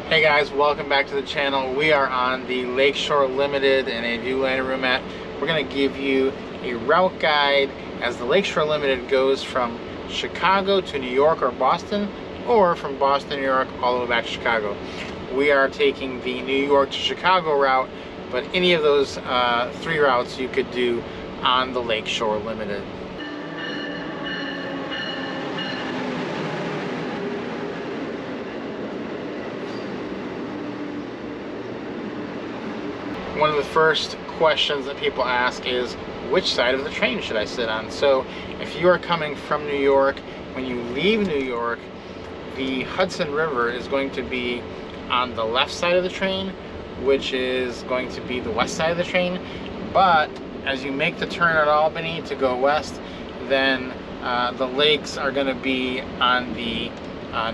Hey guys, welcome back to the channel. We are on the Lake Shore Limited in a Viewliner roomette. We're going to give you a route guide as the Lake Shore Limited goes from Chicago to New York or Boston, or from Boston, New York, all the way back to Chicago. We are taking the New York to Chicago route, but any of those three routes you could do on the Lake Shore Limited. One of the first questions that people ask is, which side of the train should I sit on? So if you are coming from New York, when you leave New York, the Hudson River is going to be on the left side of the train, which is going to be the west side of the train. But as you make the turn at Albany to go west, then the lakes are going to be on the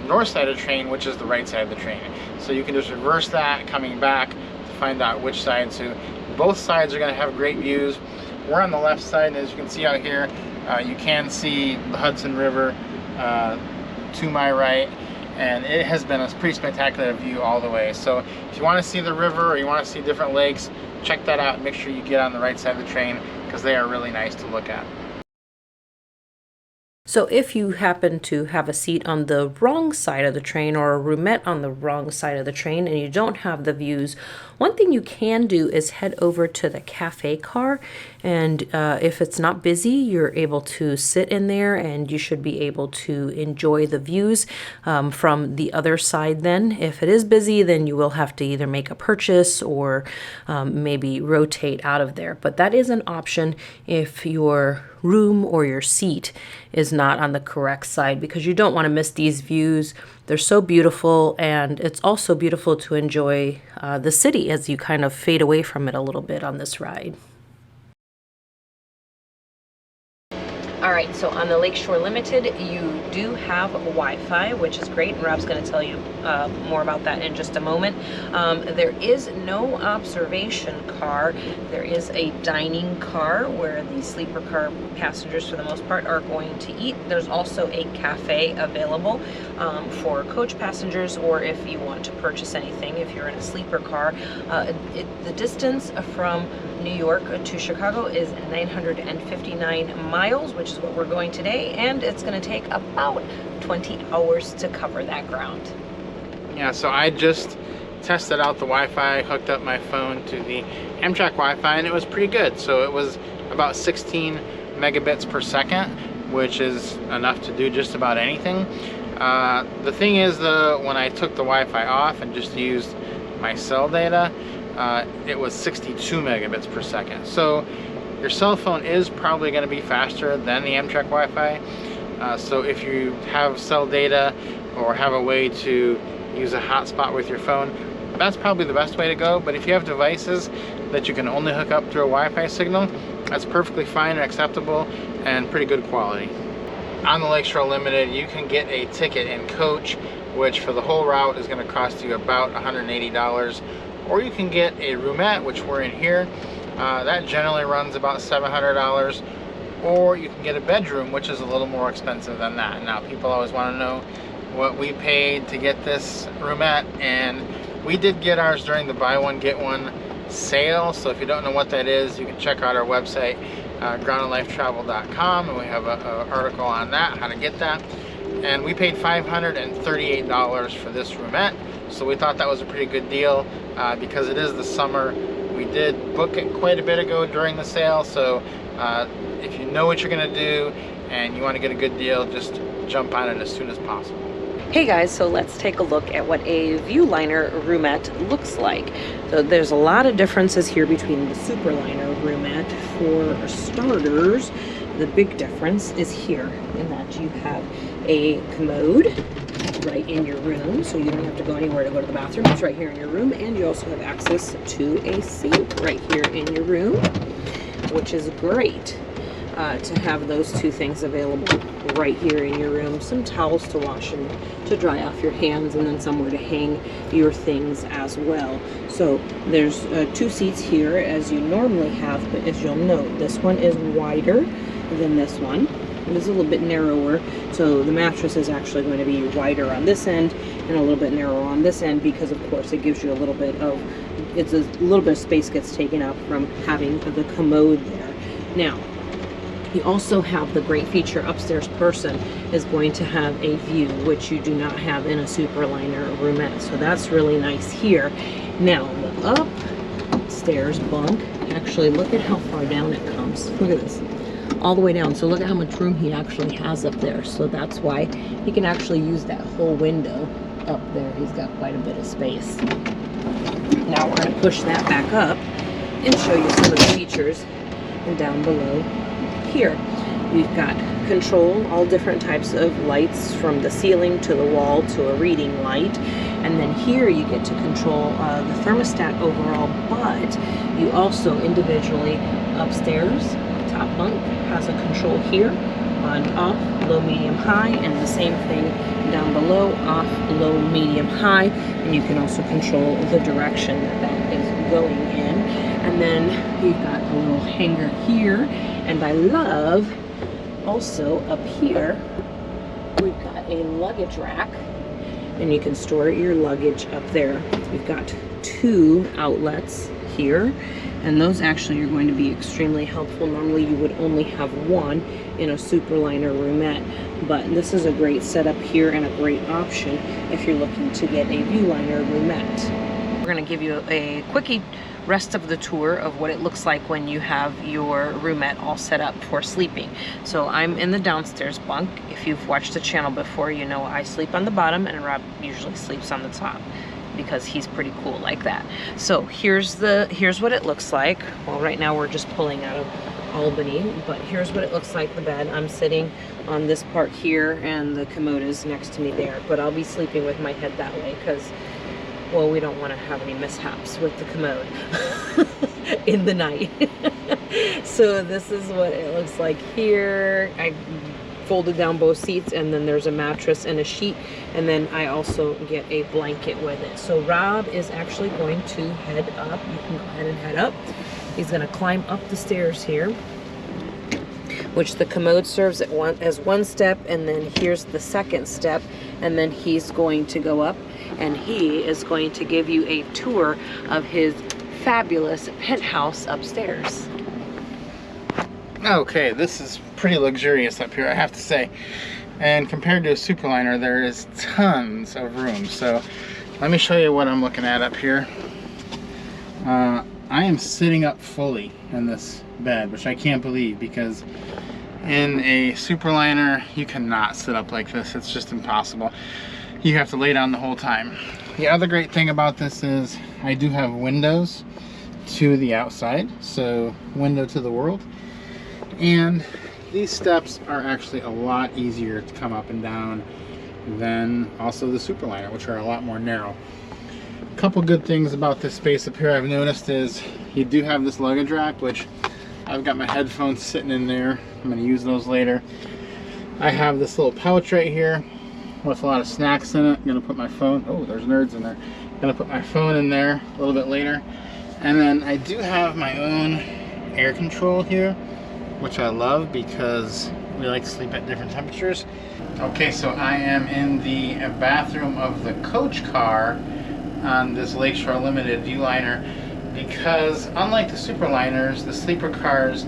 north side of the train, which is the right side of the train. So you can just reverse that coming back to find out which side. So both sides are going to have great views. We're on the left side, and as you can see out here, you can see the Hudson River to my right, and it has been a pretty spectacular view all the way. So if you want to see the river or you want to see different lakes, check that out and make sure you get on the right side of the train, because they are really nice to look at. So if you happen to have a seat on the wrong side of the train or a roomette on the wrong side of the train and you don't have the views, one thing you can do is head over to the cafe car, and if it's not busy, you're able to sit in there and you should be able to enjoy the views from the other side. Then if it is busy, then you will have to either make a purchase or maybe rotate out of there. But that is an option if your room or your seat is not on the correct side, because you don't want to miss these views. They're so beautiful, and it's also beautiful to enjoy the city as you kind of fade away from it a little bit on this ride. All right, so on the Lake Shore Limited, you do have Wi-Fi, which is great, and Rob's going to tell you more about that in just a moment. There is no observation car. There is a dining car where the sleeper car passengers, for the most part, are going to eat. There's also a cafe available for coach passengers, or if you want to purchase anything, if you're in a sleeper car. The distance from New York to Chicago is 959 miles, which is what we're going today, and it's going to take about 20 hours to cover that ground. Yeah, so I just tested out the Wi-Fi, hooked up my phone to the Amtrak Wi-Fi, and it was pretty good. So it was about 16 megabits per second, which is enough to do just about anything. The thing is, though, when I took the Wi-Fi off and just used my cell data, it was 62 megabits per second. So your cell phone is probably going to be faster than the Amtrak Wi-Fi. So if you have cell data or have a way to use a hotspot with your phone, that's probably the best way to go. But if you have devices that you can only hook up through a Wi-Fi signal, that's perfectly fine and acceptable and pretty good quality. On the Lake Shore Limited, you can get a ticket in coach, which for the whole route is going to cost you about $180. Or you can get a roomette, which we're in here. That generally runs about $700. Or you can get a bedroom, which is a little more expensive than that. Now, people always want to know what we paid to get this roomette, and we did get ours during the buy one get one sale. So if you don't know what that is, you can check out our website, groundandlifetravel.com, and we have an article on that, how to get that. And we paid $538 for this roomette, so we thought that was a pretty good deal because it is the summer. We did book it quite a bit ago during the sale, so if you know what you're going to do and you want to get a good deal, just jump on it as soon as possible. Hey guys, so let's take a look at what a Viewliner roomette looks like. So there's a lot of differences here between the Superliner roomette. For starters, the big difference is here in that you have a commode right in your room, so you don't have to go anywhere to go to the bathroom. It's right here in your room, and you also have access to a sink right here in your room, which is great to have those two things available right here in your room. Some towels to wash and to dry off your hands, and then somewhere to hang your things as well. So there's two seats here as you normally have, but as you'll note, this one is wider than this one. It is a little bit narrower, so the mattress is actually going to be wider on this end and a little bit narrower on this end, because of course it gives you a little bit of, it's a little bit of space gets taken up from having the commode there. Now, you also have the great feature upstairs person is going to have a view, which you do not have in a Superliner or roomette. So that's really nice here. Now, the upstairs bunk, actually look at how far down it comes. Look at this. All the way down. So look at how much room he actually has up there. So that's why he can actually use that whole window up there. He's got quite a bit of space. Now we're going to push that back up and show you some of the features. And down below here, we've got control, all different types of lights from the ceiling to the wall to a reading light. And then here you get to control the thermostat overall, but you also individually upstairs, top bunk has a control here on off, low, medium, high, and the same thing down below, off, low, medium, high. And you can also control the direction that that is going in. And then you've got a little hanger here, and I love also up here we've got a luggage rack, and you can store your luggage up there. We've got 2 outlets here, and those actually are going to be extremely helpful. Normally you would only have 1 in a Superliner roomette, but this is a great setup here and a great option if you're looking to get a Viewliner roomette. We're going to give you a quickie rest of the tour of what it looks like when you have your roomette all set up for sleeping. So I'm in the downstairs bunk. If you've watched the channel before, you know I sleep on the bottom and Rob usually sleeps on the top because he's pretty cool like that. So here's what it looks like. Well, right now we're just pulling out of Albany, but here's what it looks like, the bed. I'm sitting on this part here and the commode is next to me there, but I'll be sleeping with my head that way because, well, we don't want to have any mishaps with the commode in the night. So this is what it looks like here. I folded down both seats, and then there's a mattress and a sheet, and then I also get a blanket with it. So Rob is actually going to head up. You can go ahead and head up. He's going to climb up the stairs here, which the commode serves as one step, and then here's the second step, and then he's going to go up and he is going to give you a tour of his fabulous penthouse upstairs. Okay, this is pretty luxurious up here, I have to say. And compared to a Superliner, there is tons of room. So let me show you what I'm looking at up here. I am sitting up fully in this bed, which I can't believe, because in a Superliner you cannot sit up like this. It's just impossible. You have to lay down the whole time. The other great thing about this is I do have windows to the outside, so window to the world. And these steps are actually a lot easier to come up and down than also the Superliner, which are a lot more narrow. A couple good things about this space up here I've noticed is you do have this luggage rack, which I've got my headphones sitting in there. I'm going to use those later. I have this little pouch right here with a lot of snacks in it. I'm going to put my phone, oh, there's nerds in there. I'm going to put my phone in there a little bit later. And then I do have my own air control here, which I love because we like to sleep at different temperatures. Okay, so I am in the bathroom of the coach car on this Lake Shore Limited Viewliner, because unlike the Superliners, the sleeper cars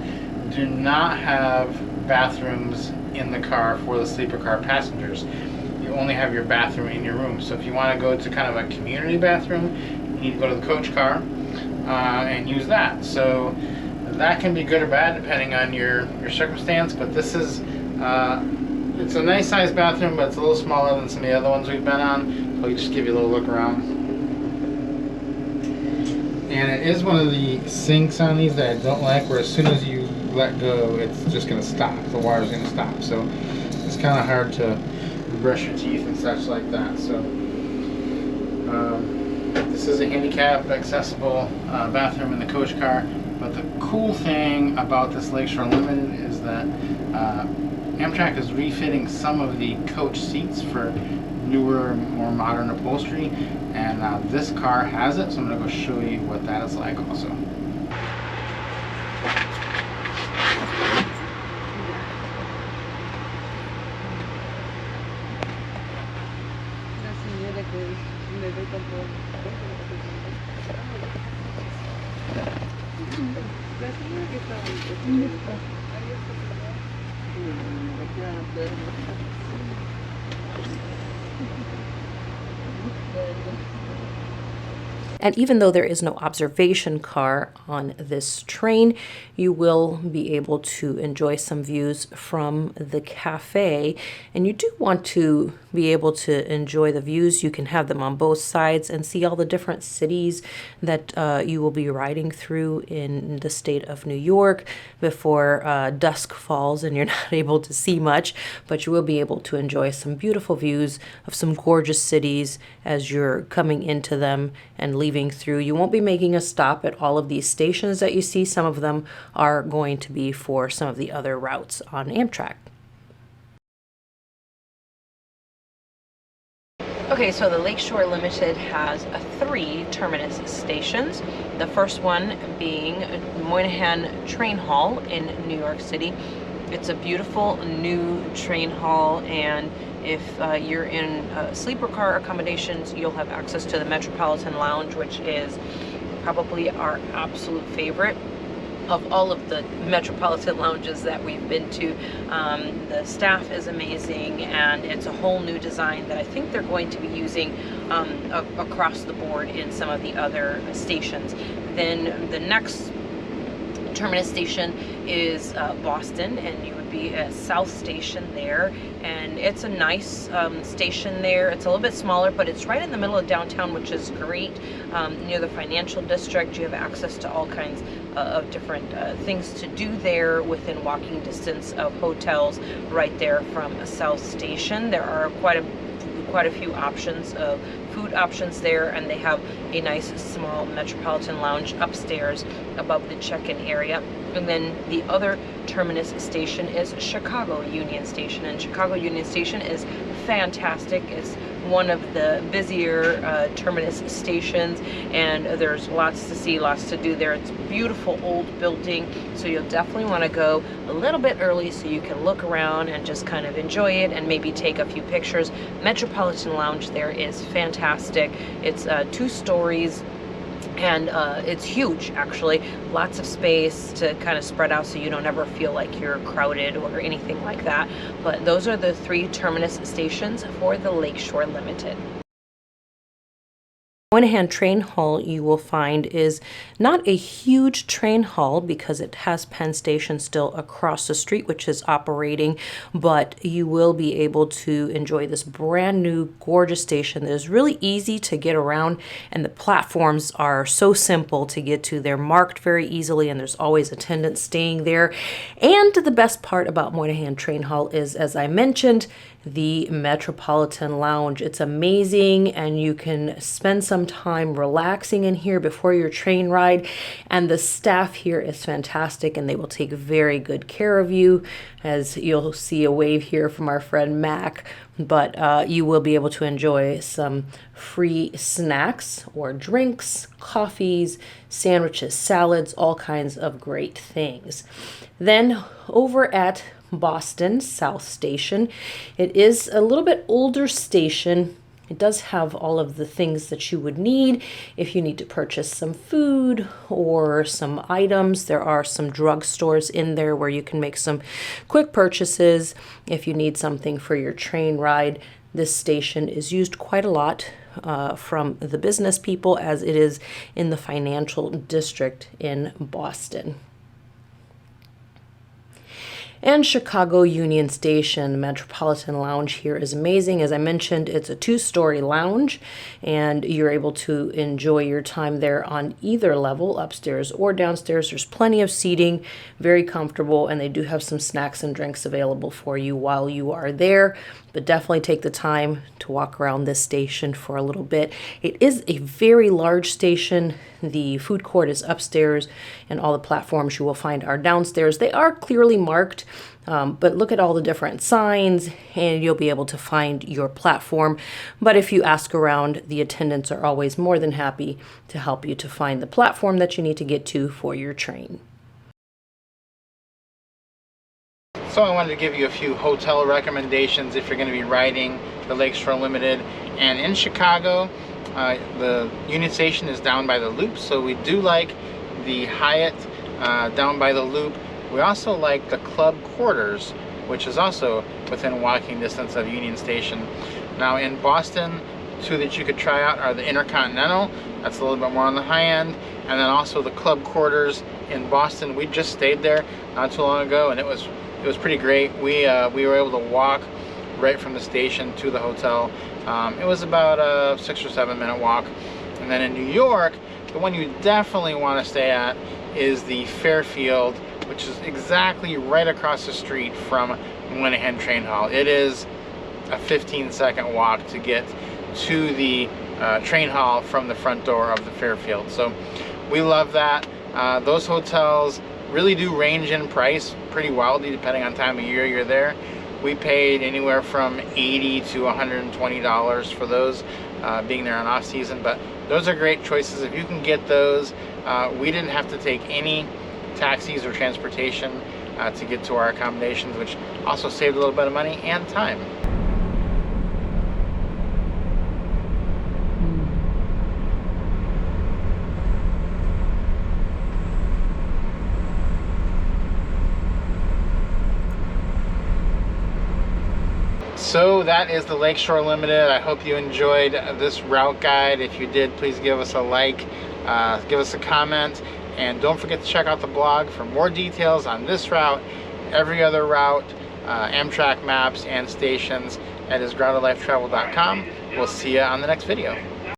do not have bathrooms in the car for the sleeper car passengers. You only have your bathroom in your room. So if you want to go to kind of a community bathroom, you need to go to the coach car and use that. So that can be good or bad depending on your circumstance, but this is it's a nice sized bathroom, but it's a little smaller than some of the other ones we've been on. So I'll just give you a little look around. And it is one of the sinks on these that I don't like, where as soon as you let go, it's just going to stop. The water's going to stop. So it's kind of hard to brush your teeth and such like that. So this is a handicap accessible bathroom in the coach car. But the cool thing about this Lake Shore Limited is that Amtrak is refitting some of the coach seats for newer, more modern upholstery, and this car has it, so I'm going to go show you what that is like also. And even though there is no observation car on this train, you will be able to enjoy some views from the cafe. And you do want to be able to enjoy the views. You can have them on both sides and see all the different cities that you will be riding through in the state of New York before dusk falls and you're not able to see much, but you will be able to enjoy some beautiful views of some gorgeous cities as you're coming into them and leaving through. You won't be making a stop at all of these stations that you see. Some of them are going to be for some of the other routes on Amtrak. Okay, so the Lake Shore Limited has 3 terminus stations. The first one being Moynihan Train Hall in New York City. It's a beautiful new train hall, and if you're in sleeper car accommodations, you'll have access to the Metropolitan Lounge, which is probably our absolute favorite of all of the Metropolitan lounges that we've been to. The staff is amazing, and it's a whole new design that I think they're going to be using across the board in some of the other stations. Then the next terminus station is Boston, and you would be at South Station there, and it's a nice station there. It's a little bit smaller, but it's right in the middle of downtown, which is great. Near the financial district, you have access to all kinds of different things to do there within walking distance of hotels right there from South Station. There are quite a few options of food options there, and they have a nice small Metropolitan Lounge upstairs above the check-in area. And then the other terminus station is Chicago Union Station, and Chicago Union Station is fantastic. It's one of the busier terminus stations, and there's lots to see, lots to do there. It's a beautiful old building, so you'll definitely want to go a little bit early so you can look around and just kind of enjoy it and maybe take a few pictures. Metropolitan Lounge there is fantastic. It's 2 stories. And it's huge, actually. Lots of space to kind of spread out so you don't ever feel like you're crowded or anything like that. But those are the 3 terminus stations for the Lake Shore Limited. Moynihan Train Hall, you will find, is not a huge train hall because it has Penn Station still across the street, which is operating, but you will be able to enjoy this brand new gorgeous station that is really easy to get around, and the platforms are so simple to get to. They're marked very easily, and there's always attendants staying there. And the best part about Moynihan Train Hall is, as I mentioned, the Metropolitan Lounge. It's amazing, and you can spend some time relaxing in here before your train ride, and the staff here is fantastic, and they will take very good care of you, as you'll see a wave here from our friend Mac. But you will be able to enjoy some free snacks or drinks, coffees, sandwiches, salads, all kinds of great things. Then over at Boston South Station, it is a little bit older station. It does have all of the things that you would need if you need to purchase some food or some items. There are some drugstores in there where you can make some quick purchases if you need something for your train ride. This station is used quite a lot from the business people, as it is in the financial district in Boston. And Chicago Union Station Metropolitan Lounge here is amazing. As I mentioned, it's a 2-story lounge, and you're able to enjoy your time there on either level, upstairs or downstairs. There's plenty of seating, very comfortable, and they do have some snacks and drinks available for you while you are there. But definitely take the time to walk around this station for a little bit. It is a very large station. The food court is upstairs, and all the platforms you will find are downstairs. They are clearly marked, but look at all the different signs, and you'll be able to find your platform. But if you ask around, the attendants are always more than happy to help you to find the platform that you need to get to for your train. So I wanted to give you a few hotel recommendations if you're going to be riding the Lake Shore Limited. And in Chicago, The Union Station is down by the loop, so we do like the Hyatt down by the loop. We also like the Club Quarters, which is also within walking distance of Union Station. Now in Boston, two that you could try out are the Intercontinental. That's a little bit more on the high end, and then also the Club Quarters in Boston. We just stayed there not too long ago, and it was pretty great. We were able to walk right from the station to the hotel. It was about a 6 or 7 minute walk. And then in New York, the one you definitely want to stay at is the Fairfield, which is exactly right across the street from Moynihan Train Hall. It is a 15-second walk to get to the train hall from the front door of the Fairfield. So we love that. Those hotels really do range in price pretty wildly depending on time of year you're there. We paid anywhere from $80 to $120 for those, being there on off season, but those are great choices. If you can get those, we didn't have to take any taxis or transportation to get to our accommodations, which also saved a little bit of money and time. So that is the Lake Shore Limited. I hope you enjoyed this route guide. If you did, please give us a like, give us a comment, and don't forget to check out the blog for more details on this route, every other route, Amtrak maps and stations. That is groundedlifetravel.com. We'll see you on the next video.